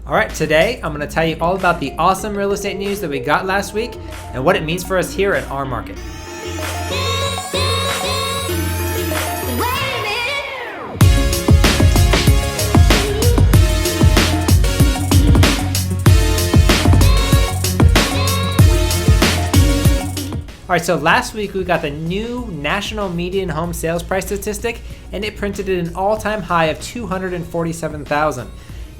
All right, today I'm going to tell you all about the awesome real estate news that we got last week and what it means for us here at our market. All right, so last week we got the new national median home sales price statistic, and it printed at an all-time high of 247,000.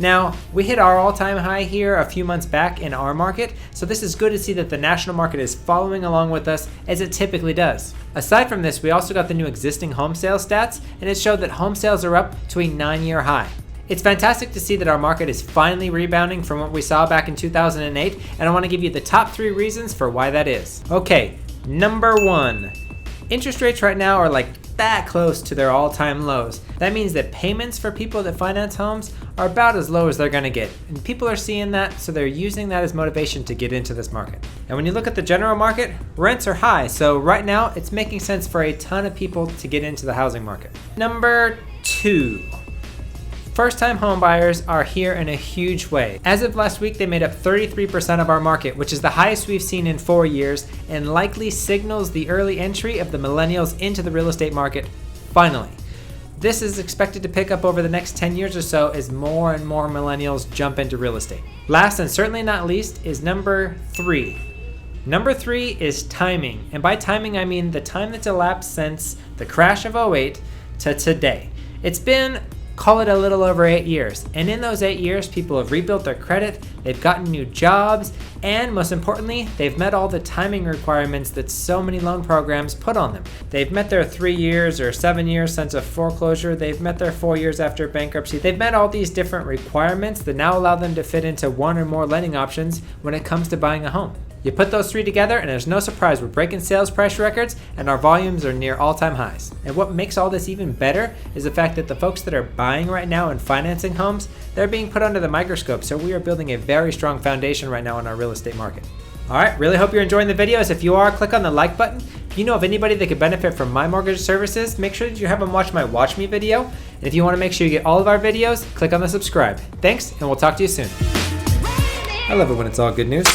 Now, we hit our all-time high here a few months back in our market, so this is good to see that the national market is following along with us as it typically does. Aside from this, we also got the new existing home sales stats, and it showed that home sales are up to a 9-year high. It's fantastic to see that our market is finally rebounding from what we saw back in 2008, and I want to give you the top 3 reasons for why that is. Okay. Number 1, interest rates right now are like that close to their all-time lows. That means that payments for people that finance homes are about as low as they're gonna get. And people are seeing that, so they're using that as motivation to get into this market. And when you look at the general market, rents are high. So right now, it's making sense for a ton of people to get into the housing market. Number 2. First-time home buyers are here in a huge way. As of last week, they made up 33% of our market, which is the highest we've seen in 4 years and likely signals the early entry of the millennials into the real estate market finally. This is expected to pick up over the next 10 years or so as more and more millennials jump into real estate. Last and certainly not least is number 3. Number 3 is timing. And by timing, I mean the time that's elapsed since the crash of '08 to today. It's been, call it a little over 8 years. And in those 8 years, people have rebuilt their credit, they've gotten new jobs, and most importantly, they've met all the timing requirements that so many loan programs put on them. They've met their 3 years or 7 years since a foreclosure, they've met their 4 years after bankruptcy. They've met all these different requirements that now allow them to fit into one or more lending options when it comes to buying a home. You put those 3 together and there's no surprise we're breaking sales price records and our volumes are near all-time highs. And what makes all this even better is the fact that the folks that are buying right now and financing homes, they're being put under the microscope, so we are building a very strong foundation right now in our real estate market. All right, really hope you're enjoying the videos. If you are, click on the like button. If you know of anybody that could benefit from my mortgage services, make sure that you have them watch my Watch Me video. And if you want to make sure you get all of our videos, click on the subscribe. Thanks, and we'll talk to you soon. I love it when it's all good news.